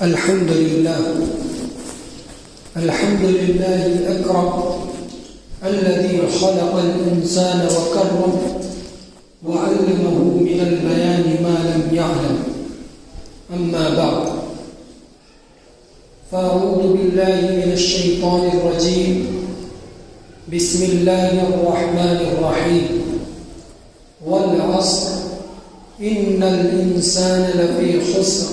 الحمد لله الأكرم الذي خلق الإنسان وكرم وعلمه من البيان ما لم يعلم. أما بعد، فأعوذ بالله من الشيطان الرجيم. بسم الله الرحمن الرحيم. والعصر إن الإنسان لفي خسر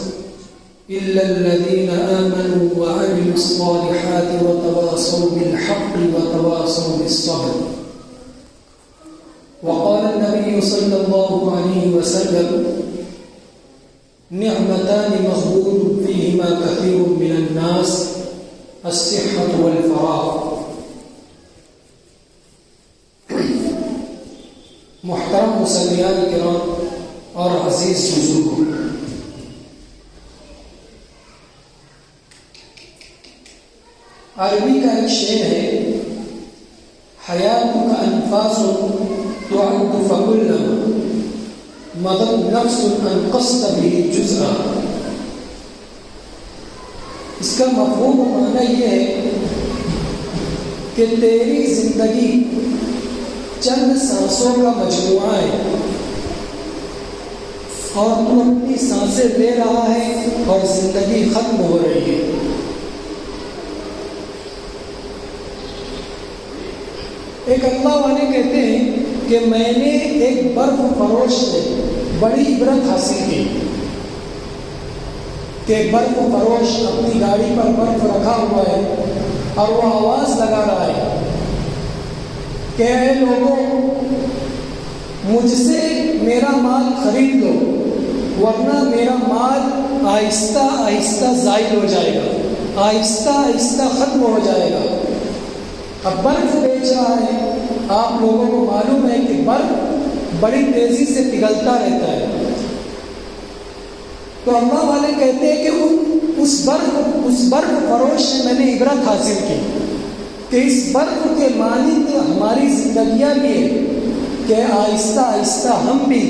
إلا الذين آمنوا وعملوا الصالحات وتواصوا بالحق وتواصوا بالصبر. وقال النبي صلى الله عليه وسلم: نعمتان مغبون فيهما كثير من الناس، الصحة والفراغ. محترم مسلمان کرام اور عزیز بزرگوں، عربی کا ایک شعر ہے: حیات کا انفاس تعد فکلما مضت نفس انقصت به جزءا. اس کا مفہوم و معنی یہ ہے کہ تیری زندگی چند سانسوں کا مجموعہ ہے اور تو اپنی سانسیں لے رہا ہے اور زندگی ختم ہو رہی ہے. ایک اللہ والے کہتے ہیں کہ میں نے ایک برف فروش سے بڑی عبرت حاصل کی کہ برف فروش اپنی گاڑی پر برف رکھا ہوا ہے اور وہ آواز لگا رہا ہے کہ اے لوگوں، مجھ سے میرا مال خرید لو ورنہ میرا مال آہستہ آہستہ زائل ہو جائے گا، آہستہ آہستہ ختم ہو جائے گا. اب برف بیچ رہا ہے. آپ لوگوں کو معلوم ہے کہ برف بڑی تیزی سے پگھلتا رہتا ہے. تو اللہ والے کہتے ہیں کہ اس برف فروش سے میں نے عبرت حاصل کی کہ اس برف کے مانند ہماری زندگیاں بھی ہیں کہ آہستہ آہستہ ہم بھی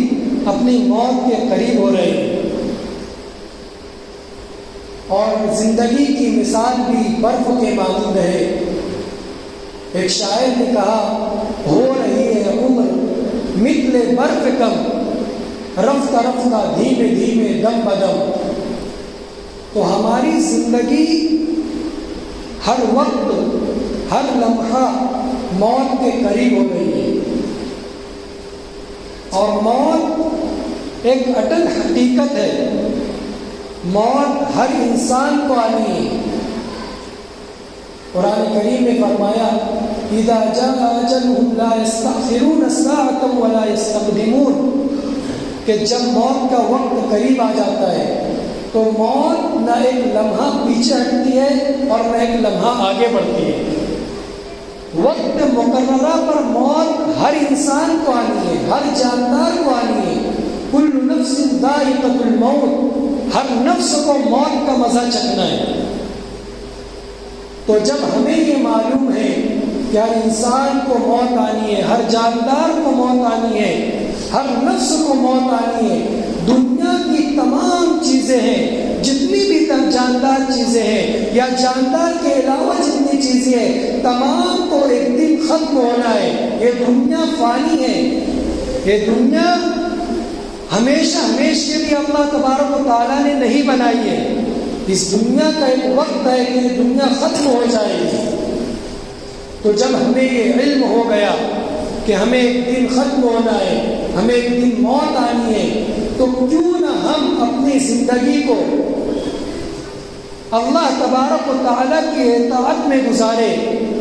اپنی موت کے قریب ہو رہے ہیں. اور زندگی کی مثال بھی برف کے مانند ہے. ایک شاعر نے کہا: ہو رہی ہے عمر مثل برف کم، رفتہ رفتہ دھیمے دھیمے دم بدم. تو ہماری زندگی ہر وقت ہر لمحہ موت کے قریب ہو رہی ہے اور موت ایک اٹل حقیقت ہے. موت ہر انسان کو آنی ہے. قرآن کریم نے فرمایا: اذا جاء اجلهم لا يستأخرون ساعة ولا يستقدمون، کہ جب موت کا وقت قریب آ جاتا ہے تو موت نہ ایک لمحہ پیچھے ہٹتی ہے اور نہ ایک لمحہ آگے بڑھتی ہے. وقت مقررہ پر موت ہر انسان کو آنی ہے، ہر جاندار کو آنی ہے. کل نفس ذائقۃ الموت، ہر نفس کو موت کا مزہ چکھنا ہے. تو جب ہمیں یہ معلوم ہے کہ ہر انسان کو موت آنی ہے، ہر جاندار کو موت آنی ہے، ہر نفس کو موت آنی ہے، دنیا کی تمام چیزیں ہیں، جتنی بھی جاندار چیزیں ہیں یا جاندار کے علاوہ جتنی چیزیں ہیں، تمام کو ایک دن ختم ہونا ہے. یہ دنیا فانی ہے. یہ دنیا ہمیشہ ہمیشہ کے لیے اللہ تبارک و تعالیٰ نے نہیں بنائی ہے. اس دنیا کا ایک وقت ہے کہ یہ دنیا ختم ہو جائے گی. تو جب ہمیں یہ علم ہو گیا کہ ہمیں ایک دن ختم ہونا ہے، ہمیں ایک دن موت آنی ہے، تو کیوں نہ ہم اپنی زندگی کو اللہ تبارک و تعالیٰ کی اطاعت میں گزارے،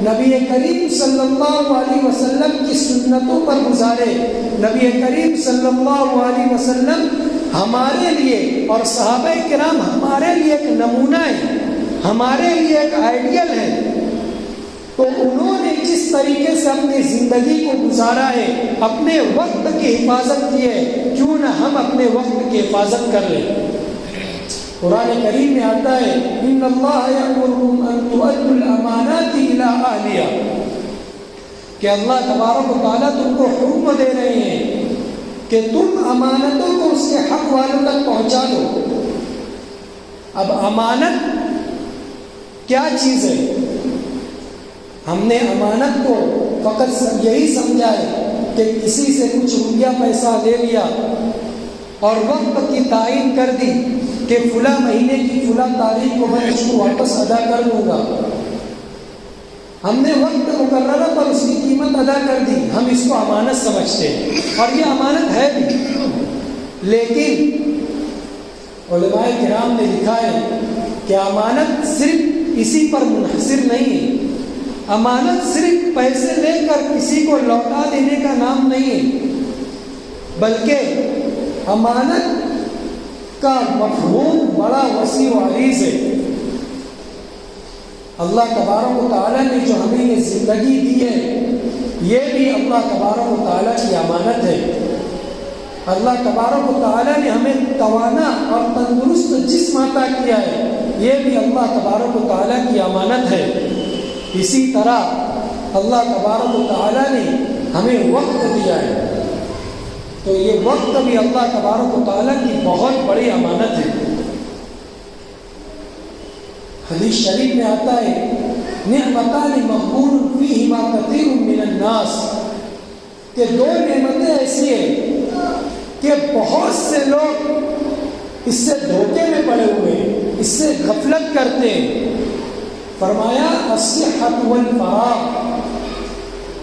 نبی کریم صلی اللہ علیہ وسلم کی سنتوں پر گزارے. نبی کریم صلی اللہ علیہ وسلم ہمارے لیے اور صحابہ کرام ہمارے لیے ایک نمونہ ہے، ہمارے لیے ایک آئیڈیل ہے. تو انہوں نے جس طریقے سے اپنی زندگی کو گزارا ہے، اپنے وقت کی حفاظت کی ہے، کیوں نہ ہم اپنے وقت کی حفاظت کر لیں. قرآن کریم میں آتا ہے: ان اللہ یأمرکم ان تؤدوا الامانات الی اہلہا، کہ اللہ تبارک و تعالیٰ تم کو حکم دے رہے ہیں کہ تم امانتوں کو اس کے حق والوں تک پہنچا دو. اب امانت کیا چیز ہے؟ ہم نے امانت کو فقط یہی سمجھا ہے کہ کسی سے کچھ روپیہ پیسہ لے لیا اور وقت کی تعین کر دی کہ فلاں مہینے کی فلاں تاریخ کو میں اس کو واپس ادا کر دوں گا. ہم نے وقت مقررہ پر اس کی قیمت ادا کر دی، ہم اس کو امانت سمجھتے ہیں، اور یہ امانت ہے بھی. لیکن علماء کرام نے لکھا ہے کہ امانت صرف اسی پر منحصر نہیں ہے. امانت صرف پیسے لے کر کسی کو لوٹا دینے کا نام نہیں ہے، بلکہ امانت کا مفہوم بڑا وسیع و عریض ہے. اللہ تبارک و تعالیٰ نے جو ہمیں یہ زندگی دی ہے، یہ بھی اللہ تبارک و تعالیٰ کی امانت ہے. اللہ تبارک و تعالیٰ نے ہمیں توانا اور تندرست جسم عطا کیا ہے، یہ بھی اللہ تبارک و تعالیٰ کی امانت ہے. اسی طرح اللہ تبارک و تعالیٰ نے ہمیں وقت دیا ہے، تو یہ وقت بھی اللہ تبارک و تعالیٰ کی بہت بڑی امانت ہے. حدیث شریف میں آتا ہے نعمتان مغبون فیہما کثیر من الناس، کہ دو نعمتیں ایسی ہیں کہ بہت سے لوگ اس سے دھوکے میں پڑے ہوئے ہیں، اس سے غفلت کرتے ہیں. فرمایا الصحت والفراغ،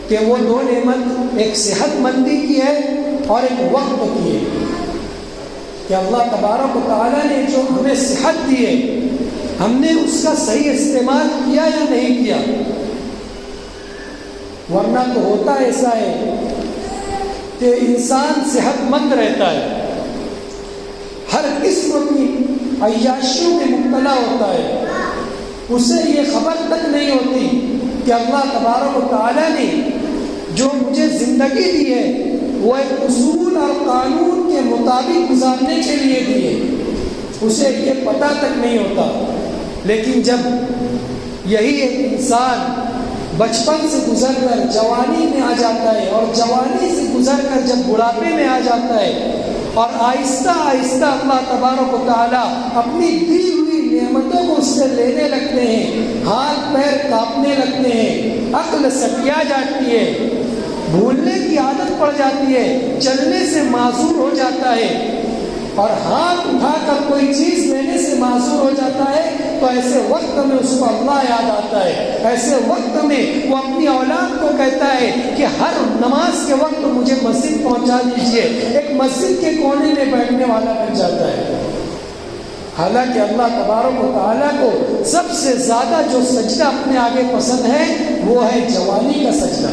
کہ وہ دو نعمت ایک صحت مندی کی ہے اور ایک وقت کی ہے. کہ اللہ تبارک و تعالیٰ نے جو ہمیں صحت دی ہے، ہم نے اس کا صحیح استعمال کیا یا نہیں کیا؟ ورنہ تو ہوتا ایسا ہے کہ انسان صحت مند رہتا ہے، ہر قسم کی عیاشیوں میں مبتلا ہوتا ہے، اسے یہ خبر تک نہیں ہوتی کہ اللہ تبارک و تعالیٰ نے جو مجھے زندگی دی ہے وہ ایک اصول اور قانون کے مطابق گزارنے کے لیے دی ہے، اسے یہ پتہ تک نہیں ہوتا. لیکن جب یہی ایک انسان بچپن سے گزر کر جوانی میں آ جاتا ہے، اور جوانی سے گزر کر جب بڑھاپے میں آ جاتا ہے، اور آہستہ آہستہ اللہ تبارک و تعالیٰ اپنی دی ہوئی نعمتوں کو اس سے لینے لگتے ہیں، ہاتھ پیر کانپنے لگتے ہیں، عقل سٹیا جاتی ہے، بھولنے کی عادت پڑ جاتی ہے، چلنے سے معذور ہو جاتا ہے، اور ہاتھ اٹھا کر کوئی چیز لینے سے معذور ہو جاتا ہے، تو ایسے وقت میں اس کو اللہ یاد آتا ہے. ایسے وقت میں وہ اپنی اولاد کو کہتا ہے کہ ہر نماز کے وقت مجھے مسجد پہنچا دیجیے، ایک مسجد کے کونے میں بیٹھنے والا بن جاتا ہے. حالانکہ اللہ تبارک و تعالیٰ کو سب سے زیادہ جو سجدہ اپنے آگے پسند ہے وہ ہے جوانی کا سجدہ.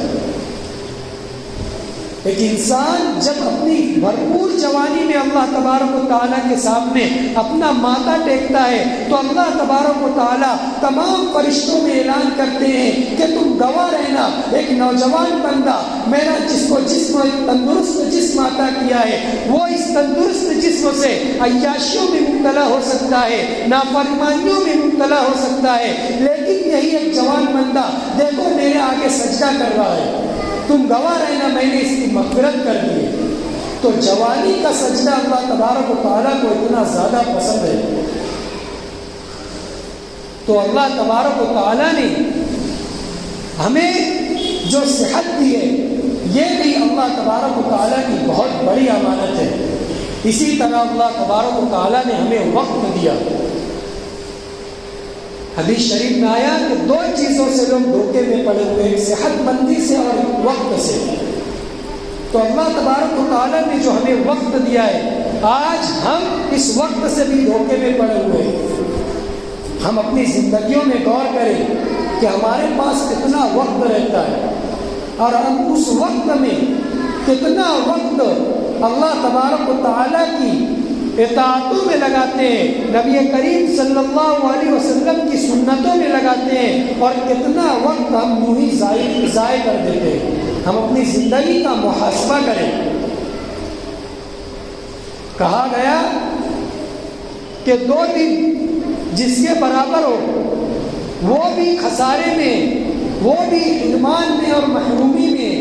ایک انسان جب اپنی بھرپور جوانی میں اللہ تبارک و تعالیٰ کے سامنے اپنا ماتھا ٹیکتا ہے، تو اللہ تبارک و تعالیٰ تمام فرشتوں میں اعلان کرتے ہیں کہ تم گواہ رہنا، ایک نوجوان بندہ میرا جس کو جسم ایک تندرست جسم عطا کیا ہے، وہ اس تندرست جسم سے عیاشیوں میں مبتلا ہو سکتا ہے، نافرمانیوں میں مبتلا ہو سکتا ہے، لیکن یہی ایک جوان بندہ دیکھو میرے آگے سجدہ کر رہا ہے، تم گواہ رہنا میں نے اس کی مغفرت کر دی. تو جوانی کا سجدہ اللہ تبارک و تعالیٰ کو اتنا زیادہ پسند ہے. تو اللہ تبارک و تعالیٰ نے ہمیں جو صحت دی ہے، یہ بھی اللہ تبارک و تعالیٰ کی بہت بڑی امانت ہے. اسی طرح اللہ تبارک و تعالیٰ نے ہمیں وقت دیا. حدیث شریف میں آیا کہ دو چیزوں سے لوگ دھوکے میں پڑے ہوئے ہیں، صحت مندی سے اور وقت سے. تو اللہ تبارک و تعالیٰ نے جو ہمیں وقت دیا ہے، آج ہم اس وقت سے بھی دھوکے میں پڑے ہوئے ہیں. ہم اپنی زندگیوں میں غور کریں کہ ہمارے پاس کتنا وقت رہتا ہے، اور ہم اس وقت میں کتنا وقت اللہ تبارک و تعالیٰ کی اطاعتوں میں لگاتے ہیں، نبی کریم صلی اللہ علیہ وسلم کی سنتوں میں لگاتے ہیں، اور کتنا وقت ہم یوں ہی ضائع کر دیتے ہیں. ہم اپنی زندگی کا محاسبہ کریں. کہا گیا کہ 2 دن جس کے برابر ہو وہ بھی خسارے میں، وہ بھی حرمان میں اور محرومی میں.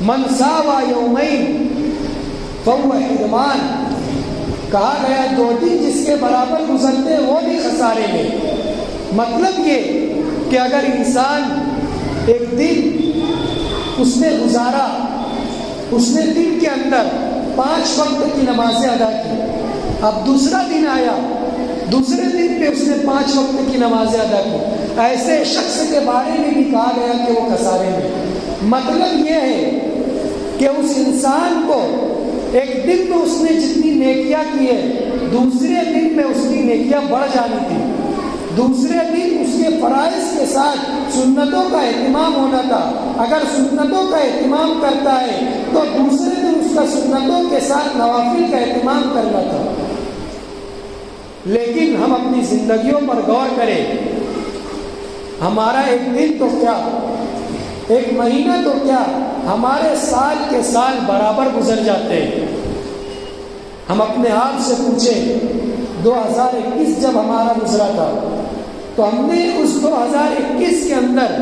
من ساوى یومین فهو حرمان، کہا گیا 2 دن جس کے برابر گزرتے ہیں وہ بھی خسارے میں. مطلب یہ کہ اگر انسان ایک دن اس نے گزارا، اس نے دن کے اندر 5 وقت کی نمازیں ادا کی، اب دوسرا دن آیا، دوسرے دن پہ اس نے 5 وقت کی نمازیں ادا کی، ایسے شخص کے بارے میں بھی کہا گیا کہ وہ خسارے میں. مطلب یہ ہے کہ اس انسان کو ایک دن میں اس نے جتنی نیکیاں کی ہے، دوسرے دن میں اس کی نیکیاں بڑھ جانی تھی. دوسرے دن اس کے فرائض کے ساتھ سنتوں کا اہتمام ہونا تھا. اگر سنتوں کا اہتمام کرتا ہے تو دوسرے دن اس کا سنتوں کے ساتھ نوافل کا اہتمام کرنا تھا. لیکن ہم اپنی زندگیوں پر غور کریں، ہمارا ایک دن تو کیا، ایک مہینہ تو کیا، ہمارے سال کے سال برابر گزر جاتے ہیں. ہم اپنے آپ سے پوچھیں 2021 جب ہمارا گزرا تھا تو ہم نے اس 2021 کے اندر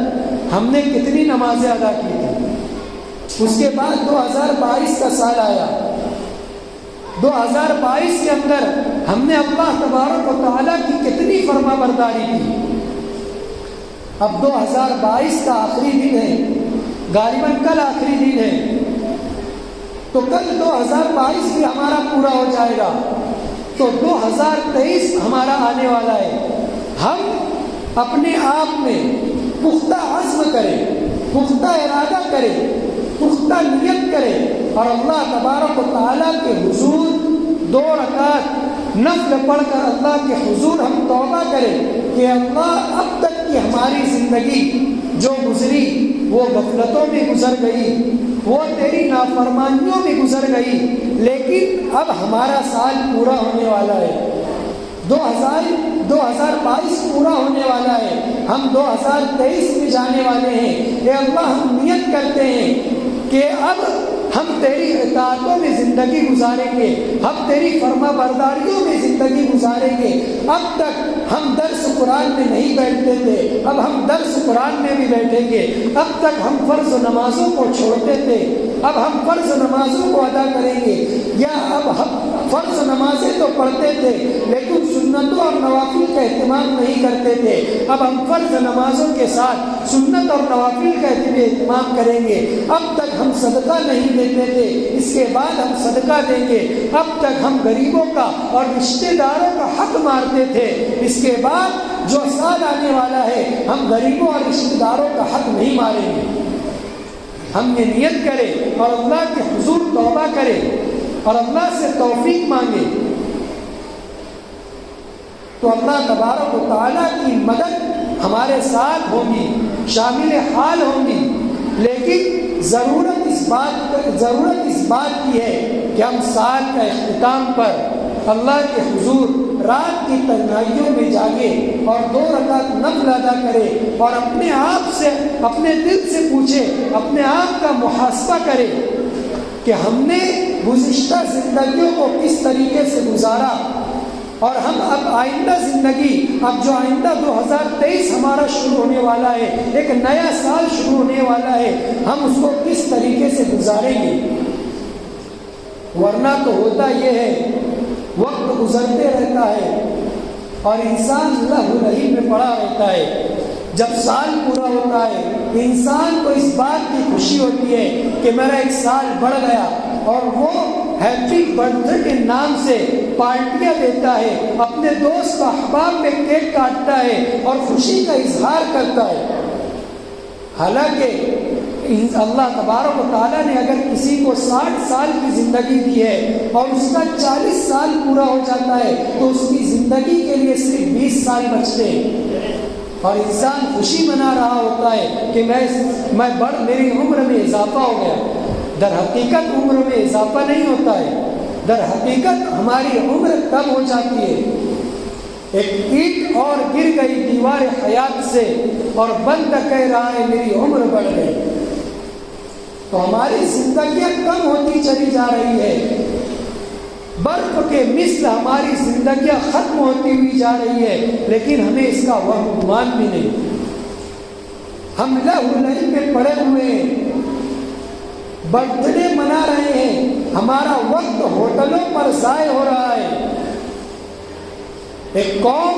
ہم نے کتنی نمازیں ادا کی تھی. اس کے بعد 2022 کا سال آیا. 2022 کے اندر ہم نے اللہ تبارک و تعالیٰ کی کتنی فرما برداری کی. اب 2022 کا آخری دن ہے، غالباً کل آخری دن ہے، تو کل 2022 بھی ہمارا پورا ہو جائے گا تو 2023 ہمارا آنے والا ہے. ہم اپنے آپ میں پختہ عزم کریں، پختہ ارادہ کریں، پختہ نیت کریں اور اللہ تبارک و تعالیٰ کے حضور 2 رکعت نفل پڑھ کر اللہ کے حضور ہم توبہ کریں کہ اللہ اب تک کی ہماری زندگی جو گزری وہ غفلتوں میں گزر گئی، وہ تیری نافرمانیوں میں گزر گئی، لیکن اب ہمارا سال پورا ہونے والا ہے. 2022 پورا ہونے والا ہے، ہم 2023 میں جانے والے ہیں. اے اللہ ہم نیت کرتے ہیں کہ اب ہم تیری اطاعتوں میں زندگی گزاریں گے، ہم تیری فرما برداریوں میں زندگی گزاریں گے. اب تک ہم درس قرآن میں نہیں بیٹھتے تھے، اب ہم درس قرآن میں بھی بیٹھیں گے. اب تک ہم فرض نمازوں کو چھوڑتے تھے، اب ہم فرض نمازوں کو ادا کریں گے. یا اب ہم فرض نمازیں تو پڑھتے تھے لیکن سنتوں اور نوافل کا اہتمام نہیں کرتے تھے، اب ہم فرض نمازوں کے ساتھ سنت اور نوافل کا اہتمام کریں گے. اب تک ہم صدقہ نہیں دیتے تھے، اس کے بعد ہم صدقہ دیں گے. اب تک ہم غریبوں کا اور رشتہ داروں کا حق مارتے تھے، اس کے بعد جو سال آنے والا ہے ہم غریبوں اور رشتہ داروں کا حق نہیں ماریں گے. ہم یہ نیت کریں اور اللہ کے حضور توبہ کریں اور اللہ سے توفیق مانگے تو اللہ تبارک و تعالیٰ کی مدد ہمارے ساتھ ہوگی، شامل حال ہوگی. لیکن ضرورت اس بات کی ہے کہ ہم سال کا اختتام پر اللہ کے حضور رات کی تنہائیوں میں جاگے اور 2 رکعت نفل ادا کرے اور اپنے آپ سے، اپنے دل سے پوچھے، اپنے آپ کا محاسبہ کرے کہ ہم نے گزشتہ زندگیوں کو کس طریقے سے گزارا اور ہم اب آئندہ زندگی، اب جو آئندہ 2023 ہمارا شروع ہونے والا ہے، ایک نیا سال شروع ہونے والا ہے، ہم اس کو کس طریقے سے گزاریں گے. ورنہ تو ہوتا یہ ہے وقت گزرتے رہتا ہے اور انسان لہو لہی میں پڑا رہتا ہے. جب سال پورا ہوتا ہے انسان کو اس بات کی خوشی ہوتی ہے کہ میرا ایک سال بڑھ گیا اور وہ ہیپی برتھ ڈے کے نام سے پارٹیاں دیتا ہے، اپنے دوست احباب میں کیک کاٹتا ہے اور خوشی کا اظہار کرتا ہے. حالانکہ اللہ تبارک و تعالیٰ نے اگر کسی کو 60 سال کی زندگی دی ہے اور اس کا 40 سال پورا ہو جاتا ہے تو اس کی زندگی کے لیے صرف 20 سال بچتے ہیں اور انسان خوشی منا رہا ہوتا ہے کہ میری عمر میں اضافہ ہو گیا. در حقیقت عمر میں اضافہ نہیں ہوتا ہے، در حقیقت ہماری عمر کم ہو جاتی ہے. ایک اینٹ اور گر گئی دیوار حیات سے اور بند کہہ رہا ہے میری عمر بڑھ گئی. تو ہماری زندگیاں کم ہوتی چلی جا رہی ہے، برف کے مثل ہماری زندگیاں ختم ہوتی ہوئی جا رہی ہے، لیکن ہمیں اس کا وہم گمان بھی نہیں. ہم لہو لہی میں پڑے ہوئے ہیں، برتھ ڈے منا رہے ہیں، ہمارا وقت ہوٹلوں پر ضائع ہو رہا ہے، ایک قوم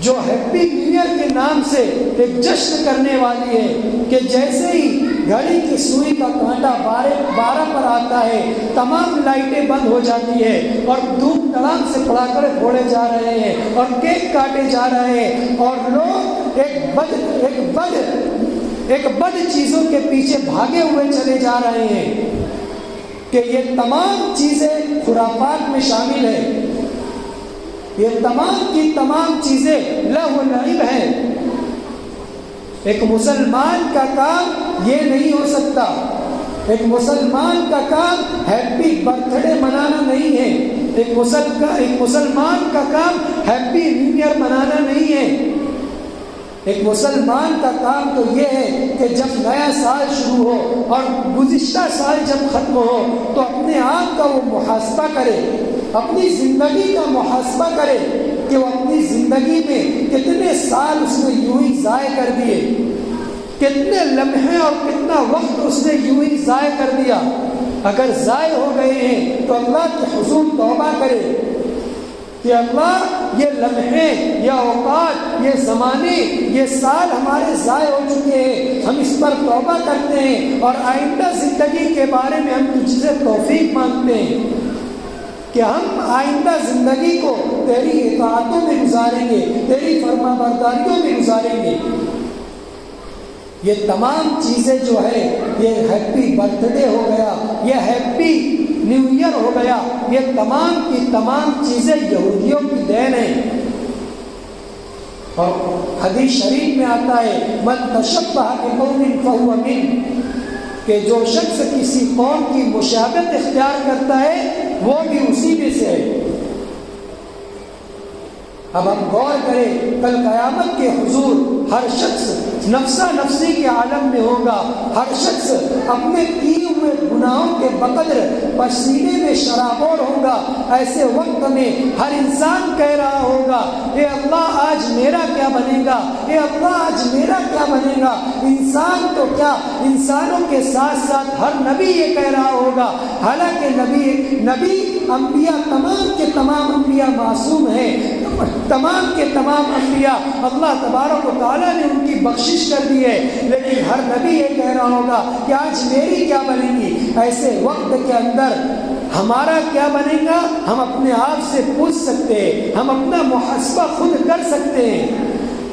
جو ہیپی نیو ایئر کے نام سے ایک جشن کرنے والی ہے کہ جیسے ہی گھڑی کی سوئی کا کانٹا 12 پر آتا ہے تمام لائٹیں بند ہو جاتی ہے اور دھوم دھڑام سے پڑاکے پھوڑے جا رہے ہیں اور کیک کاٹے جا رہے ہیں اور لوگ ایک بد چیزوں کے پیچھے بھاگے ہوئے چلے جا رہے ہیں کہ یہ تمام چیزیں خرافات میں شامل ہیں، یہ تمام کی تمام چیزیں لہو و لعب ہیں۔ ایک مسلمان کا کام یہ نہیں ہو سکتا، ایک مسلمان کا کام ہیپی برتھ ڈے منانا نہیں ہے، ایک مسلمان کا کام ہیپی نیو ایئر منانا نہیں ہے۔ ایک مسلمان کا کام تو یہ ہے کہ جب نیا سال شروع ہو اور گزشتہ سال جب ختم ہو تو اپنے آپ کا وہ محاسبہ کرے، اپنی زندگی کا محاسبہ کرے کہ وہ اپنی زندگی میں کتنے سال اس نے یوں ہی ضائع کر دیے، کتنے لمحے اور کتنا وقت اس نے یوں ہی ضائع کر دیا۔ اگر ضائع ہو گئے ہیں تو اللہ کے حضور توبہ کرے کہ اللہ یہ لمحے، یہ اوقات، یہ زمانے، یہ سال ہمارے ضائع ہو چکے ہیں، ہم اس پر توبہ کرتے ہیں اور آئندہ زندگی کے بارے میں ہم تجھ سے توفیق مانگتے ہیں کہ ہم آئندہ زندگی کو تیری اطاعتوں میں گزاریں گے، تیری فرما برداریوں میں گزاریں گے۔ یہ تمام چیزیں جو ہے، یہ ہیپی برتھ ڈے ہو گیا، یہ ہیپی نیو ایئر ہو گیا، یہ تمام کی تمام چیزیں یہودیوں کی دین ہیں۔ اور حدیث شریف میں آتا ہے من تشبہ بقوم فہو من، کہ جو شخص کسی قوم کی مشابہت اختیار کرتا ہے وہ بھی اسی میں سے ہے۔ اب ہم غور کریں، کل قیامت کے حضور ہر شخص نفسا نفسی کے عالم میں ہوگا، ہر شخص اپنے کیے ہوئے گناہوں کے بقدر پسینے میں شرابور ہوگا۔ ایسے وقت میں ہر انسان کہہ رہا ہوگا اے اللہ آج میرا کیا بنے گا، اے اللہ آج میرا کیا بنے گا۔ انسان تو کیا، انسانوں کے ساتھ ساتھ ہر نبی یہ کہہ رہا ہوگا، حالانکہ نبی انبیاء تمام کے تمام انبیاء معصوم ہیں، تمام کے تمام انبیاء اللہ تبارک و تعالیٰ نے ان کی بخشش کر دی ہے، لیکن ہر نبی یہ کہہ رہا ہوگا کہ آج میری کیا بنے گی۔ ایسے وقت کے اندر ہمارا کیا بنے گا ہم اپنے آپ سے پوچھ سکتے ہیں، ہم اپنا محاسبہ خود کر سکتے ہیں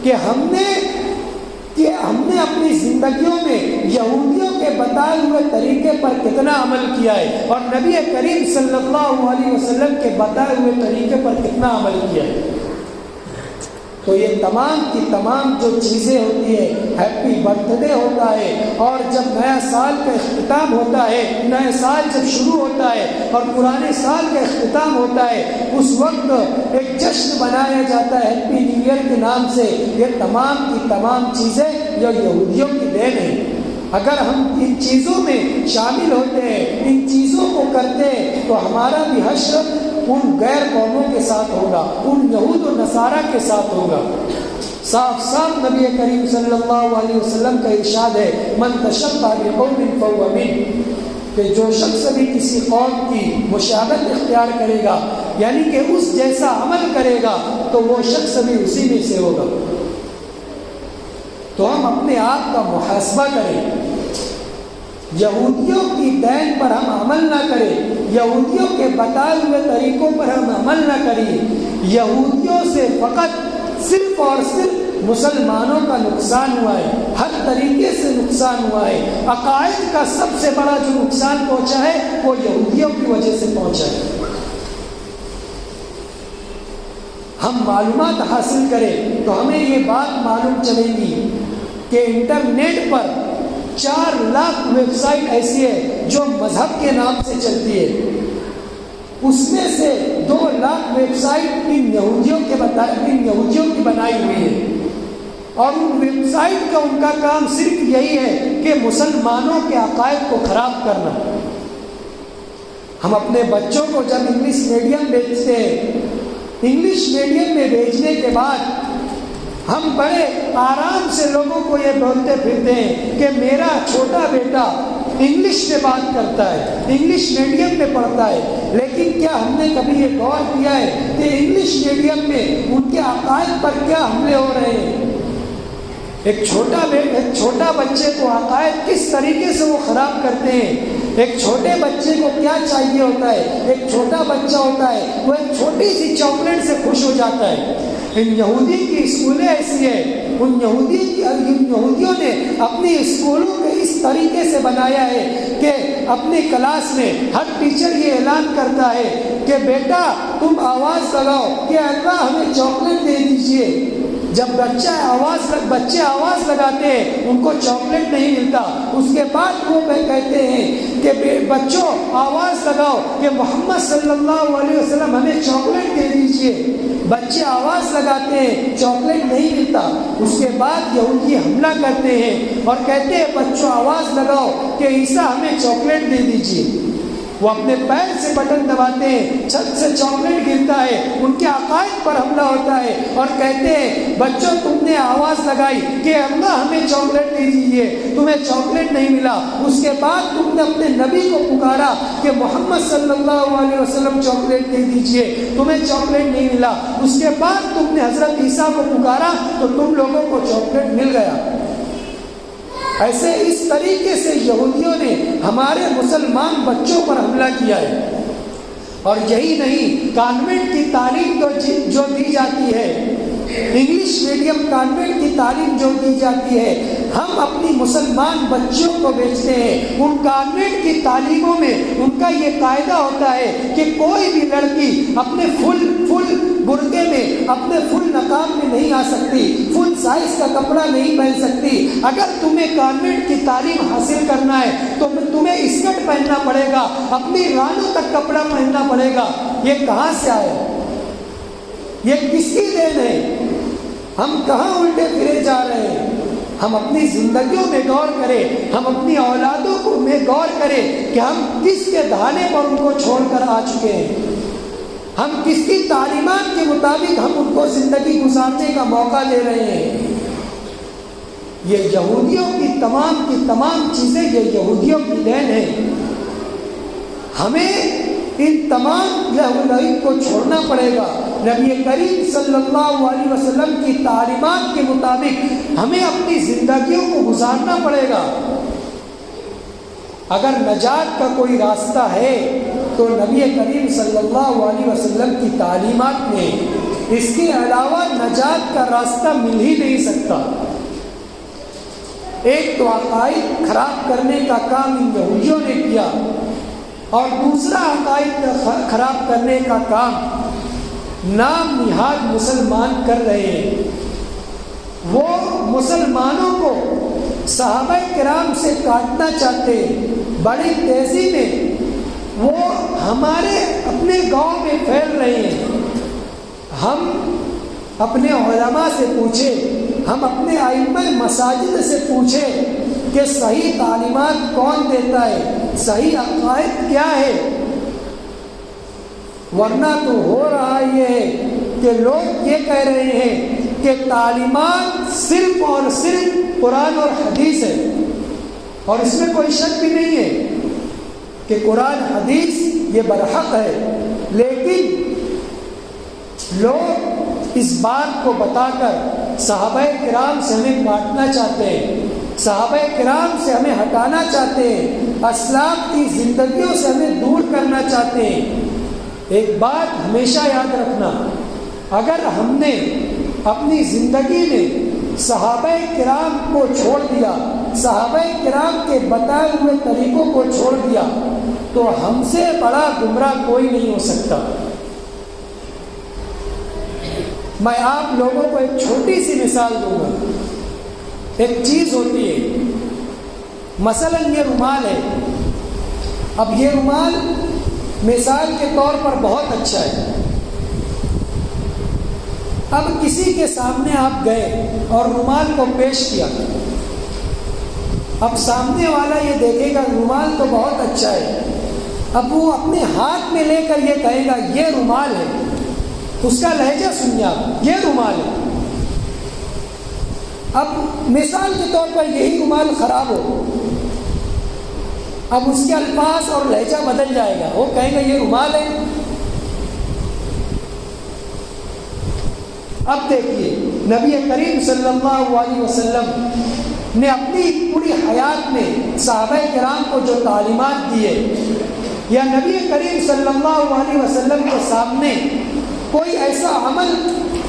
کہ ہم نے اپنی زندگیوں میں یہودیوں کے بتائے ہوئے طریقے پر کتنا عمل کیا ہے اور نبی کریم صلی اللہ علیہ وسلم کے بتائے ہوئے طریقے پر کتنا عمل کیا ہے۔ تو یہ تمام کی تمام جو چیزیں ہوتی ہے، ہیپی برتھ ڈے ہوتا ہے، اور جب نیا سال کا اختتام ہوتا ہے، نیا سال جب شروع ہوتا ہے اور پرانے سال کا اختتام ہوتا ہے، اس وقت ایک جشن منایا جاتا ہے ہیپی نیو ایئر کے نام سے۔ یہ تمام کی تمام چیزیں یہ یہودیوں کی دین ہیں۔ اگر ہم ان چیزوں میں شامل ہوتے ہیں، ان چیزوں کو کرتے ہیں، تو ہمارا بھی حشر ان غیر قوموں کے ساتھ ہوگا، ان یہود و نصارہ کے ساتھ ہوگا۔ صاف صاف نبی کریم صلی اللہ علیہ وسلم کا ارشاد ہے من تشبہ بقوم فہو من، کہ جو شخص بھی کسی قوم کی مشابہت اختیار کرے گا، یعنی کہ اس جیسا عمل کرے گا، تو وہ شخص بھی اسی میں سے ہوگا۔ تو ہم اپنے آپ کا محاسبہ کریں، یہودیوں کی دین پر ہم عمل نہ کریں، یہودیوں کے بتائے ہوئے طریقوں پر ہم عمل نہ کریں۔ یہودیوں سے فقط صرف اور صرف مسلمانوں کا نقصان ہوا ہے، ہر طریقے سے نقصان ہوا ہے۔ عقائد کا سب سے بڑا جو نقصان پہنچا ہے وہ یہودیوں کی وجہ سے پہنچا ہے۔ ہم معلومات حاصل کریں تو ہمیں یہ بات معلوم چلے گی کہ انٹرنیٹ پر 4 لاکھ ویب سائٹ ایسی ہے جو مذہب کے نام سے چلتی ہے، اس میں سے 2 لاکھ ویب سائٹ ان یہودیوں کی بنائی ہوئی ہے، اور ان ویب سائٹ کا ان کا کام صرف یہی ہے کہ مسلمانوں کے عقائد کو خراب کرنا۔ ہم اپنے بچوں کو جب انگلش میڈیم بھیجتے ہیں، انگلش میڈیم میں بھیجنے کے بعد ہم بڑے آرام سے لوگوں کو یہ بولتے پھرتے ہیں کہ میرا چھوٹا بیٹا انگلش میں بات کرتا ہے، انگلش میڈیم میں پڑھتا ہے، لیکن کیا ہم نے کبھی یہ غور کیا ہے کہ انگلش میڈیم میں ان کے عقائد پر کیا حملے ہو رہے ہیں؟ ایک چھوٹا بچے کو عقائد کس طریقے سے وہ خراب کرتے ہیں۔ ایک چھوٹے بچے کو کیا چاہیے ہوتا ہے؟ ایک چھوٹا بچہ ہوتا ہے وہ ایک چھوٹی سی چاکلیٹ سے خوش ہو جاتا ہے۔ ان یہودی کی اسکولیں ایسی ہیں، ان یہودیوں نے اپنی اسکولوں کو اس طریقے سے بنایا ہے کہ اپنی کلاس میں ہر ٹیچر یہ اعلان کرتا ہے کہ بیٹا تم آواز لگاؤ کہ اللہ ہمیں چاکلیٹ دے دیجیے۔ جب بچے آواز لگاتے ہیں ان کو چاکلیٹ نہیں ملتا، اس کے بعد وہ کہتے ہیں کہ بچوں آواز لگاؤ کہ محمد صلی اللہ علیہ وسلم ہمیں چاکلیٹ دے دیجیے۔ بچے آواز لگاتے ہیں، چاکلیٹ نہیں ملتا، اس کے بعد یہودی حملہ کرتے ہیں اور کہتے ہیں بچوں آواز لگاؤ کہ عیسیٰ ہمیں چاکلیٹ دے دیجیے۔ وہ اپنے پیر سے بٹن دباتے ہیں، چھت سے چاکلیٹ گرتا ہے، ان کے عقائد پر حملہ ہوتا ہے اور کہتے ہیں بچوں تم نے آواز لگائی کہ اللہ ہمیں چاکلیٹ دے دیجیے، تمہیں چاکلیٹ نہیں ملا، اس کے بعد تم نے اپنے نبی کو پکارا کہ محمد صلی اللہ علیہ وسلم چاکلیٹ دے دیجیے، تمہیں چاکلیٹ نہیں ملا، اس کے بعد تم نے حضرت عیسیٰ کو پکارا تو تم لوگوں کو چاکلیٹ مل گیا۔ ایسے اس طریقے سے یہودیوں نے ہمارے مسلمان بچوں پر حملہ کیا ہے۔ اور یہی نہیں، کانوینٹ کی تعلیم جو دی جاتی ہے، انگلش میڈیم کانوینٹ کی تعلیم جو دی جاتی ہے، ہم اپنی مسلمان بچوں کو بیچتے ہیں۔ ان کانوینٹ کی تعلیموں میں ان کا یہ قاعدہ ہوتا ہے کہ کوئی بھی لڑکی اپنے فل برقعے میں، اپنے فل نقاب میں نہیں آ سکتی، فل سائز کا کپڑا نہیں پہن سکتی۔ اگر تمہیں کانوینٹ کی تعلیم حاصل کرنا ہے تو تمہیں اسکرٹ پہننا پڑے گا، اپنی رانوں تک کپڑا پہننا پڑے گا۔ یہ کہاں سے آیا؟ یہ کس کی دین ہے؟ ہم کہاں الٹے پھرے جا رہے ہیں؟ ہم اپنی زندگیوں میں غور کریں، ہم اپنی اولادوں کو میں غور کریں کہ ہم کس کے دھانے پر ان کو چھوڑ کر آ چکے ہیں، ہم کس کی تعلیمات کے مطابق ہم ان کو زندگی گزارنے کا موقع دے رہے ہیں۔ یہ یہودیوں کی تمام چیزیں یہ یہودیوں کی دین ہے۔ ہمیں ان تمام لہو کو چھوڑنا پڑے گا۔ نبی کریم صلی اللہ علیہ وسلم کی تعلیمات کے مطابق ہمیں اپنی زندگیوں کو گزارنا پڑے گا۔ اگر نجات کا کوئی راستہ ہے تو نبی کریم صلی اللہ علیہ وسلم کی تعلیمات میں اس کے علاوہ نجات کا راستہ مل ہی نہیں سکتا۔ ایک تو عقائد خراب کرنے کا کام ان یہودیوں نے کیا، اور دوسرا عقائد خراب کرنے کا کام نام نہاد مسلمان کر رہے ہیں۔ وہ مسلمانوں کو صحابہ کرام سے کاٹنا چاہتے ہیں، بڑی تیزی میں وہ ہمارے اپنے گاؤں میں پھیل رہے ہیں۔ ہم اپنے علماء سے پوچھیں، ہم اپنے ائمہ مساجد سے پوچھیں کہ صحیح تعلیمات کون دیتا ہے، صحیح عقائد کیا ہے، ورنہ تو ہو رہا یہ ہے کہ لوگ یہ کہہ رہے ہیں کہ تعلیمات صرف اور صرف قرآن اور حدیث ہے، اور اس میں کوئی شک بھی نہیں ہے کہ قرآن حدیث یہ برحق ہے، لیکن لوگ اس بات کو بتا کر صحابہ کرام سے ہمیں کاٹنا چاہتے ہیں، صحابہ کرام سے ہمیں ہٹانا چاہتے ہیں، اسلاف کی زندگیوں سے ہمیں دور کرنا چاہتے ہیں۔ ایک بات ہمیشہ یاد رکھنا، اگر ہم نے اپنی زندگی میں صحابہ کرام کو چھوڑ دیا، صحابہ کرام کے بتائے ہوئے طریقوں کو چھوڑ دیا، تو ہم سے بڑا گمراہ کوئی نہیں ہو سکتا۔ میں آپ لوگوں کو ایک چھوٹی سی مثال دوں گا۔ ایک چیز ہوتی ہے، مثلا یہ رومال ہے، اب یہ رومال مثال کے طور پر بہت اچھا ہے۔ اب کسی کے سامنے آپ گئے اور رومال کو پیش کیا، اب سامنے والا یہ دیکھے گا رومال تو بہت اچھا ہے، اب وہ اپنے ہاتھ میں لے کر یہ کہے گا یہ رومال ہے، اس کا لہجہ سنیے آپ، یہ رومال ہے۔ اب مثال کے طور پر یہی رومال خراب ہو، اب اس کے الفاظ اور لہجہ بدل جائے گا، وہ کہیں گے یہ رومال ہے، اب دیکھیے نبی کریم صلی اللہ علیہ وسلم نے اپنی پوری حیات میں صحابہ کرام کو جو تعلیمات دیے، یا نبی کریم صلی اللہ علیہ وسلم کے سامنے کوئی ایسا عمل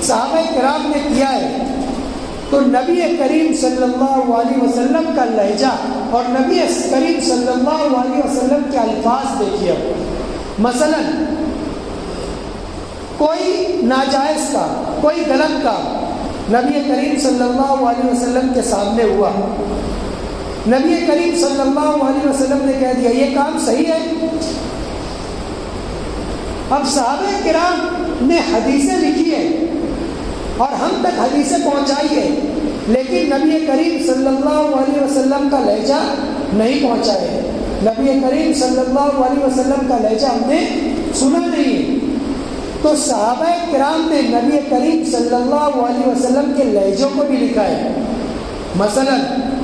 صحابہ کرام نے کیا ہے تو نبی کریم صلی اللہ علیہ وسلم کا لہجہ اور نبی کریم صلی اللہ علیہ وسلم کے الفاظ دیکھیے. مثلا کوئی ناجائز کا، کوئی غلط کا نبی کریم صلی اللہ علیہ وسلم کے سامنے ہوا، نبی کریم صلی اللہ علیہ وسلم نے کہہ دیا یہ کام صحیح ہے. اب صحابہ کرام نے حدیثیں لکھی ہیں اور ہم تک حدیثیں پہنچائی ہے، لیکن نبی کریم صلی اللہ علیہ وسلم کا لہجہ نہیں پہنچایا ہے. نبی کریم صلی اللہ علیہ وسلم کا لہجہ ہم نے سنا نہیں ہے. تو صحابہ کرام نے نبی کریم صلی اللہ علیہ وسلم کے لہجوں کو بھی لکھا ہے. مثلا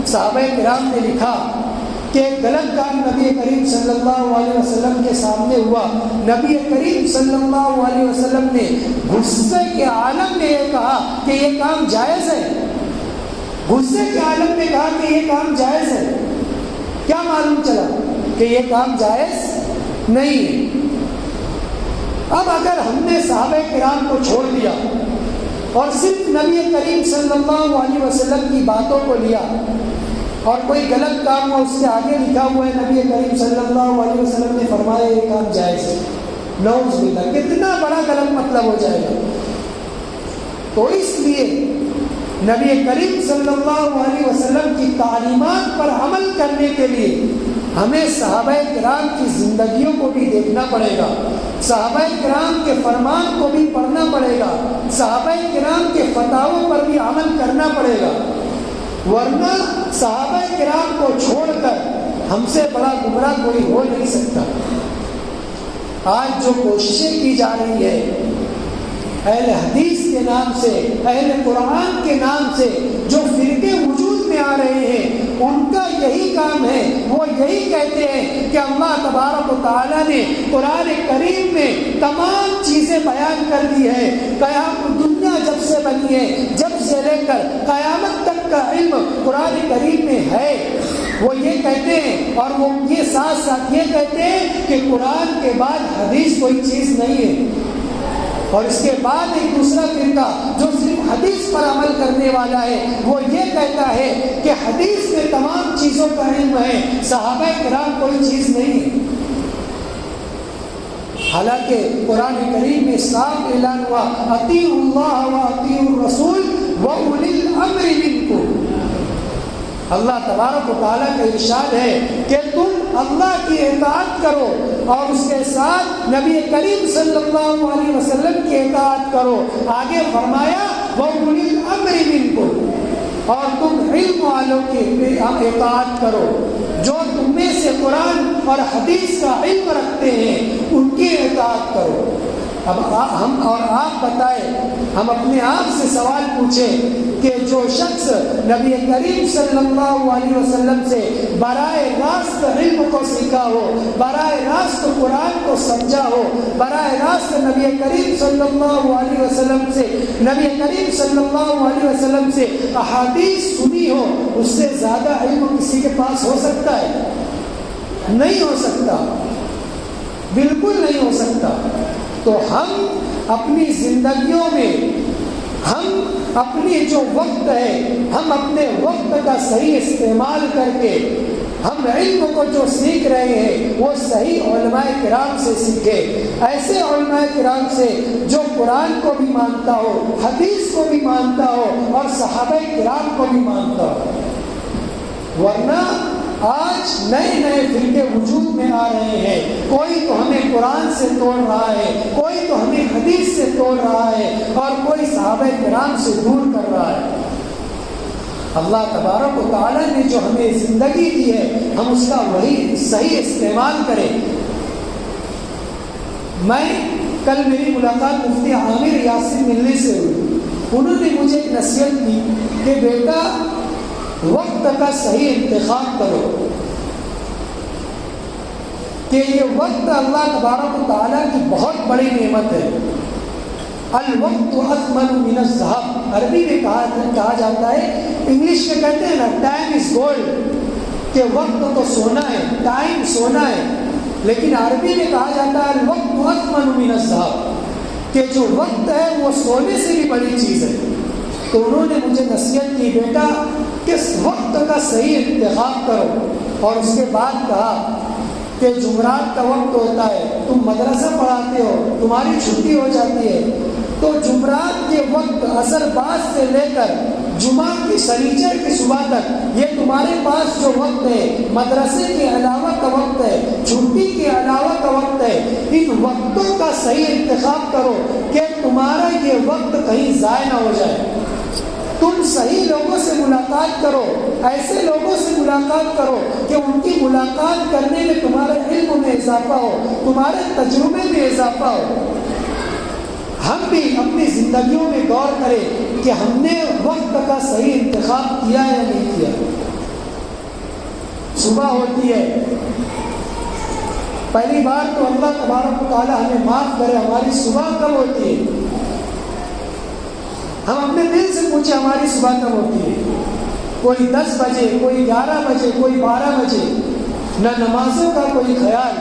صحابہ کرام نے لکھا کہ غلط کام نبی کریم صلی اللہ علیہ وسلم کے سامنے ہوا، نبی کریم صلی اللہ علیہ وسلم نے غصے کے عالم میں یہ کہا کہ یہ کام جائز ہے. غصے کے عالم میں کہا کہ یہ کام جائز ہے. کیا معلوم چلا کہ یہ کام جائز نہیں ہے. اب اگر ہم نے صحابہ کرام کو چھوڑ دیا اور صرف نبی کریم صلی اللہ علیہ وسلم کی باتوں کو لیا اور کوئی غلط کام ہو اس کے آگے لکھا ہوا ہے نبی کریم صلی اللہ علیہ وسلم نے فرمایا یہ کام جائز ہے، نعوذ باللہ، کتنا بڑا غلط مطلب ہو جائے گا. تو اس لیے نبی کریم صلی اللہ علیہ وسلم کی تعلیمات پر عمل کرنے کے لیے ہمیں صحابہ کرام کی زندگیوں کو بھی دیکھنا پڑے گا، صحابہ کرام کے فرمان کو بھی پڑھنا پڑے گا، صحابہ کرام کے فتاووں پر بھی عمل کرنا پڑے گا. ورنہ صحابہ کرام کو چھوڑ کر ہم سے بڑا گمراہ کوئی ہو نہیں سکتا. آج جو کوششیں کی جا رہی ہے اہل حدیث کے نام سے، اہل قرآن کے نام سے جو فرقے وجود میں آ رہے ہیں، ان کا یہی کام ہے. وہ یہی کہتے ہیں کہ اللہ تبارک و تعالیٰ نے قرآن کریم میں تمام چیزیں بیان کر دی ہے. قیامت دنیا جب سے بنی ہے، جب سے لے کر قیامت تک کا علم قرآن کریم میں ہے. وہ یہ کہتے ہیں اور وہ یہ ساتھ ساتھ یہ کہتے ہیں کہ قرآن کے بعد حدیث کوئی چیز نہیں ہے. اور اس کے بعد ایک دوسرا فرقہ جو صرف حدیث پر عمل کرنے والا ہے وہ یہ کہتا ہے کہ حدیث میں تمام چیزوں کا علم ہے، صحابہ کرام کوئی چیز نہیں ہے. حالانکہ قرآن کریم میں صاف اعلان ہوا اطیعوا اللہ و اطیعوا الرسول و اولی الامر منکم. اللہ تبارک و تعالیٰ کا ارشاد ہے کہ تم اللہ کی اطاعت کرو اور اس کے ساتھ نبی کریم صلی اللہ علیہ وسلم کی اطاعت کرو. آگے فرمایا وَأُولِي الْأَمْرِ مِنْكُمْ، اور تم علم والوں کی اطاعت کرو، جو تم میں سے قرآن اور حدیث کا علم رکھتے ہیں ان کی اطاعت کرو. اب ہم اور آپ بتائیں، ہم اپنے آپ سے سوال پوچھیں کہ جو شخص نبی کریم صلی اللہ علیہ وسلم سے براہ راست علم کو سیکھا ہو، براہ راست قرآن کو سمجھا ہو، براہ راست نبی کریم صلی اللہ علیہ وسلم سے نبی کریم صلی اللہ علیہ وسلم سے احادیث سنی ہو، اس سے زیادہ علم کسی کے پاس ہو سکتا ہے؟ نہیں ہو سکتا، بالکل نہیں ہو سکتا. تو ہم اپنی زندگیوں میں ہم اپنی جو وقت ہے، ہم اپنے وقت کا صحیح استعمال کر کے ہم علم کو جو سیکھ رہے ہیں وہ صحیح علماء کرام سے سیکھے. ایسے علماء کرام سے جو قرآن کو بھی مانتا ہو، حدیث کو بھی مانتا ہو اور صحابہ کرام کو بھی مانتا ہو. ورنہ آج نئے نئے فرقے وجود میں آ رہے ہیں. کوئی تو ہمیں قرآن سے توڑ رہا ہے، کوئی تو ہمیں حدیث سے توڑ رہا ہے اور کوئی صحابہ کرام سے دور کر رہا ہے. اللہ تبارک و تعالیٰ نے جو ہمیں زندگی دی ہے ہم اس کا وہی صحیح استعمال کریں. میں کل میری ملاقات مفتی عامر یاسین ملنے سے ہوئی. انہوں نے مجھے ایک نصیحت کی کہ بیٹا وقت کا صحیح انتخاب کرو، کہ یہ وقت اللہ تبارک و تعالیٰ کی بہت بڑی نعمت ہے. الوقت اثمن من الذهب، عربی میں کہا جاتا ہے، انگلش میں کہتے ہیں نا ٹائم از گولڈ، کہ وقت تو سونا ہے، ٹائم سونا ہے، لیکن عربی میں کہا جاتا ہے الوقت اثمن من الذهب، کہ جو وقت ہے وہ سونے سے بھی بڑی چیز ہے۔ تو انہوں نے مجھے نصیحت کی، بیٹا کس وقت کا صحیح انتخاب کرو، اور اس کے بعد کہا کہ جمعرات کا وقت ہوتا ہے، تم مدرسہ پڑھاتے ہو، تمہاری چھٹی ہو جاتی ہے، تو جمعرات کے وقت عصر بعد سے لے کر جمعہ کی سنیچر کی صبح تک یہ تمہارے پاس جو وقت ہے، مدرسے کے علاوہ کا وقت ہے، چھٹی کے علاوہ کا وقت ہے، ان وقتوں کا صحیح انتخاب کرو کہ تمہارا یہ وقت کہیں ضائع نہ ہو جائے۔ تم صحیح لوگوں سے ملاقات کرو، ایسے لوگوں سے ملاقات کرو کہ ان کی ملاقات کرنے میں تمہارے علم میں اضافہ ہو، تمہارے تجربے میں اضافہ ہو۔ ہم بھی اپنی زندگیوں میں غور کریں کہ ہم نے وقت کا صحیح انتخاب کیا یا نہیں کیا۔ صبح ہوتی ہے، پہلی بار تو اللہ تبارک و تعالیٰ ہمیں معاف کرے، ہماری صبح کب ہوتی ہے؟ ہم اپنے دل سے پوچھیں ہماری صبح کب ہوتی ہے؟ کوئی 10 بجے، کوئی 11 بجے، کوئی 12 بجے، نہ نمازوں کا کوئی خیال۔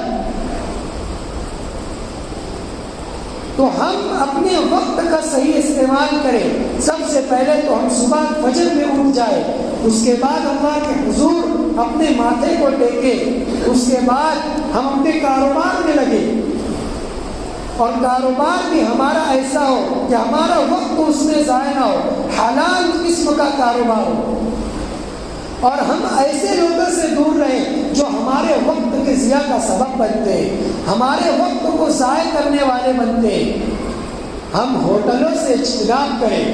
تو ہم اپنے وقت کا صحیح استعمال کریں۔ سب سے پہلے تو ہم صبح فجر میں اٹھ جائیں، اس کے بعد اللہ کے حضور اپنے ماتھے کو ٹیکے، اس کے بعد ہم اپنے کاروبار میں لگے، اور کاروبار بھی ہمارا ایسا ہو کہ ہمارا وقت اس میں ضائع نہ ہو، حلال قسم کا کاروبار ہو، اور ہم ایسے لوگوں سے دور رہیں جو ہمارے وقت کے ضیاع کا سبب بنتے ہیں، ہمارے وقت کو ضائع کرنے والے بنتے ہیں۔ ہم ہوٹلوں سے اجتناب کریں،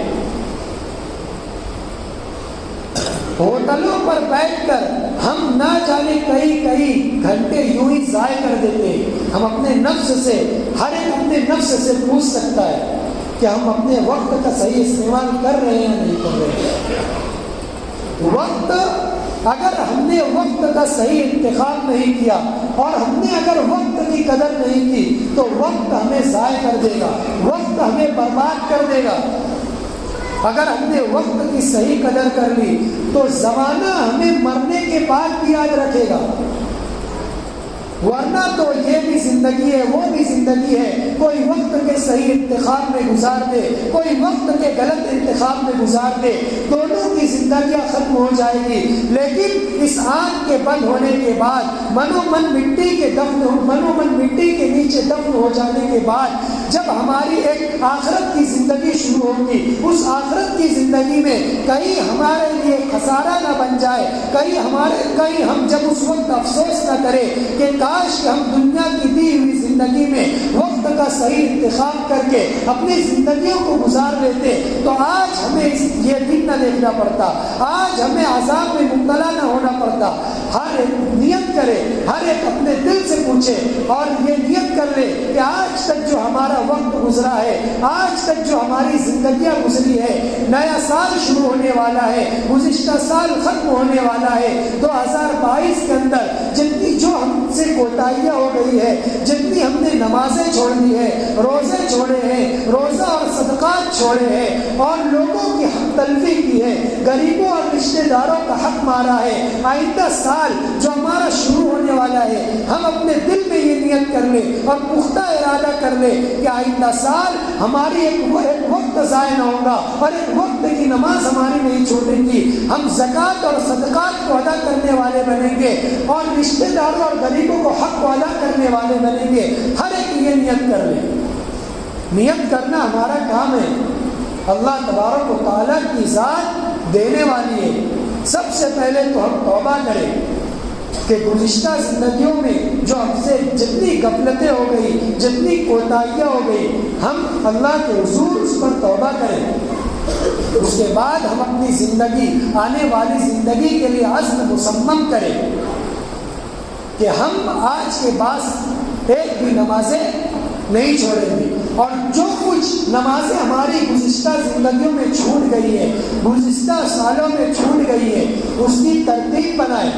ہوٹلوں پر بیٹھ کر ہم نہ جانے کئی گھنٹے یوں ہی ضائع کر دیتے ہیں۔ ہم اپنے نفس سے، ہر ایک اپنے نفس سے پوچھ سکتا ہے کہ ہم اپنے وقت کا صحیح استعمال کر رہے ہیں یا نہیں کر رہے ہیں۔ وقت، اگر ہم نے وقت کا صحیح انتخاب نہیں کیا اور ہم نے اگر وقت کی قدر نہیں کی تو وقت ہمیں ضائع کر دے گا، وقت ہمیں برباد کر دے گا۔ اگر ہم نے وقت کی صحیح قدر کر لی تو زمانہ ہمیں مرنے کے بعد بھی یاد رکھے گا، ورنہ تو یہ بھی زندگی ہے، وہ بھی زندگی ہے، کوئی وقت کے صحیح انتخاب میں گزار دے، کوئی وقت کے غلط انتخاب میں گزار دے، دونوں کی زندگیاں ختم ہو جائے گی۔ لیکن اس آنکھ کے بند ہونے کے بعد، منو من مٹی کے نیچے دفن ہو جانے کے بعد جب ہماری ایک آخرت کی زندگی شروع ہوگی، اس آخرت کی زندگی میں کہیں ہمارے لیے خسارہ نہ بن جائے، کہیں ہم جب اس وقت افسوس نہ کریں کہ کاش کہ ہم دنیا کی دی ہوئی زندگی میں وقت کا صحیح انتخاب کر کے اپنی زندگیوں کو گزار لیتے تو آج ہمیں یہ دن نہ دیکھنا پڑتا، آج ہمیں عذاب میں مبتلا نہ ہونا پڑتا۔ ہر ایک نیت کرے، ہر ایک اپنے دل سے پوچھے اور یہ نیت کر لے کہ آج تک جو ہمارا وقت گزرا ہے، آج تک جو ہماری زندگیاں گزری ہے، نیا سال شروع ہونے والا ہے، گزشتہ سال ختم ہونے والا ہے، 2022 کے اندر جتنی جو ہم سے کوتاہیاں ہو گئی ہے، جتنی ہم نے نمازیں چھوڑ دی ہے، روزے چھوڑے ہیں، روزہ اور صدقات چھوڑے ہیں، اور لوگوں کی حق تلفی کی ہے، غریبوں اور رشتہ داروں کا حق مارا ہے، آئندہ سال جو ہمارا شروع ہونے والا ہے، ہم اپنے دل میں یہ نیت کر لیں اور پختہ ارادہ کر لیں کہ آئندہ سال ہماری ایک وقت ضائع نہ ہوگا اور ایک وقت کی نماز ہماری نہیں چھوٹے گی، ہم زکوٰۃ اور صدقات کو ادا کرنے والے بنیں گے اور رشتہ داروں اور غریبوں کو حق کو ادا کرنے والے بنیں گے۔ ہر ایک یہ نیت کر لیں، نیت کرنا ہمارا کام ہے، اللہ تبارک و تعالیٰ کی ذات دینے والی ہے۔ سب سے پہلے تو ہم توبہ کریں کہ گزشتہ زندگیوں میں جو ہم سے جتنی غفلتیں ہو گئی، جتنی کوتاہیاں ہو گئی، ہم اللہ کے حضور اس پر توبہ کریں۔ اس کے بعد ہم اپنی زندگی، آنے والی زندگی کے لیے عزم مصمم کریں کہ ہم آج کے بعد ایک بھی نمازیں نہیں چھوڑیں گے، اور جو کچھ نمازیں ہماری گزشتہ زندگیوں میں چھوٹ گئی ہے، گزشتہ سالوں میں چھوٹ گئی ہے، اس کی ترتیب بنائیں،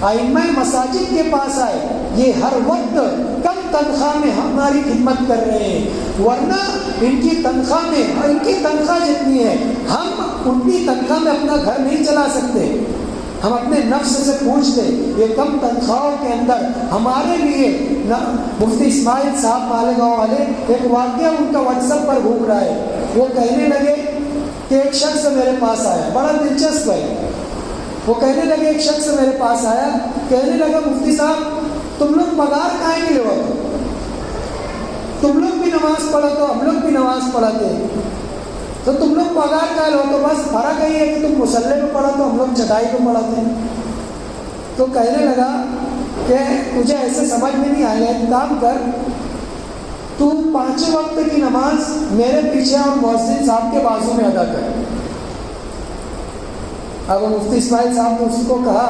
ائمہ مساجد کے پاس آئے، یہ ہر وقت کم تنخواہ میں ہماری خدمت کر رہے ہیں، ورنہ ان کی تنخواہ میں، ان کی تنخواہ جتنی ہے ہم ان کی تنخواہ میں اپنا گھر نہیں چلا سکتے۔ ہم اپنے نفس سے پوچھ لیں، یہ کم تنخواہوں کے اندر ہمارے لیے مفتی اسماعیل صاحب مالیگاؤں والے، ایک واقعہ ان کا واٹس ایپ پر گھوم رہا ہے، وہ کہنے لگے کہ ایک شخص میرے پاس آیا، بڑا دلچسپ ہے، وہ کہنے لگے ایک شخص میرے پاس آیا، کہنے لگا مفتی صاحب تم لوگ پگار کائیں کے لیے ہوتے، تم لوگ بھی نماز پڑھو تو ہم لوگ بھی نماز پڑھاتے، تو تم لوگ پگار کا لو، تو بس فرق یہ ہے کہ تم مسلح پہ پڑھو تو ہم لوگ چٹائی پہ پڑھاتے ہیں۔ تو کہنے لگا کہ مجھے ایسے سمجھ میں نہیں آیا، ایک کام کر، تو 5 وقت کی نماز میرے پیچھے اور مؤذن صاحب کے بازو میں ادا کر۔ اب مفتی اسماعیل صاحب نے اس کو کہا،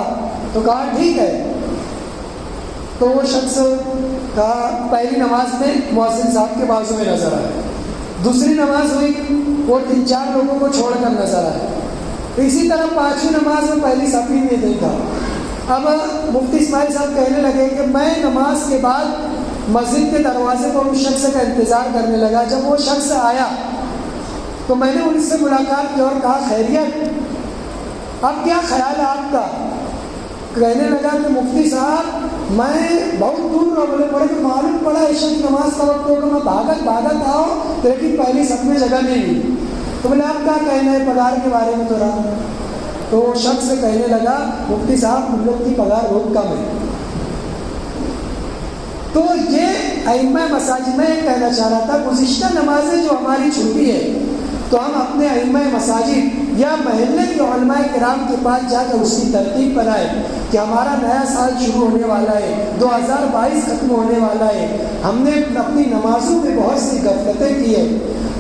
تو کہا ٹھیک ہے۔ تو وہ شخص کہا پہلی نماز میں مؤذن صاحب کے بازو میں نظر آیا، دوسری نماز ہوئی وہ 3-4 لوگوں کو چھوڑ کر نظر آئے، اسی طرح 5ویں نماز میں پہلی صفی میں دیکھا۔ اب مفتی اسماعیل صاحب کہنے لگے کہ میں نماز کے بعد مسجد کے دروازے پر اس شخص کا انتظار کرنے لگا، جب وہ شخص آیا تو میں نے ان سے ملاقات کی اور کہا خیریت، اب کیا خیال ہے آپ کا؟ کہنے لگا کہ مفتی صاحب میں بہت دور رہے پڑے کہ معلوم پڑا عشاء کی نماز کا وقت ہوگا، میں بھاگت آؤ لیکن پہلی صف میں جگہ نہیں ملی۔ تو بولے آپ کیا کہنا ہے پگار کے بارے میں؟ تو رہا تو شخص سے کہنے لگا مفتی صاحب ہم لوگ کی پگار بہت کم ہے۔ تو یہ ائمہ مساجد میں کہنا چاہ رہا تھا، گزشتہ نمازیں جو ہماری چھوٹی ہے تو ہم اپنے ائمہ مساجد یا محلے کے علماء کرام کے پاس جا کر اس کی ترتیب بنائے کہ ہمارا نیا سال شروع ہونے والا ہے، 2022 ختم ہونے والا ہے، ہم نے اپنی نمازوں میں بہت سی غفلتیں کی ہیں،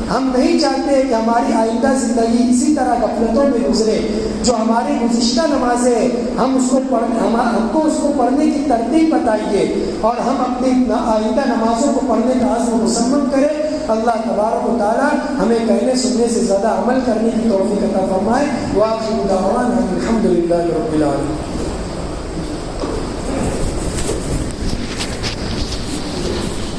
ہم نہیں چاہتے کہ ہماری آئندہ زندگی اسی طرح غفلتوں میں گزرے۔ جو ہماری گزشتہ نمازیں ہیں ہم کو اس کو پڑھنے کی ترتیب بتائیے اور ہم اپنی آئندہ نمازوں کو پڑھنے کا عزم مصمم کریں۔ اللہ تبارک و تعالی ہمیں کہنے سننے سے زیادہ عمل کرنے کی توفیق عطا فرمائے۔ وآخر دعوانا الحمد للہ رب العالمین۔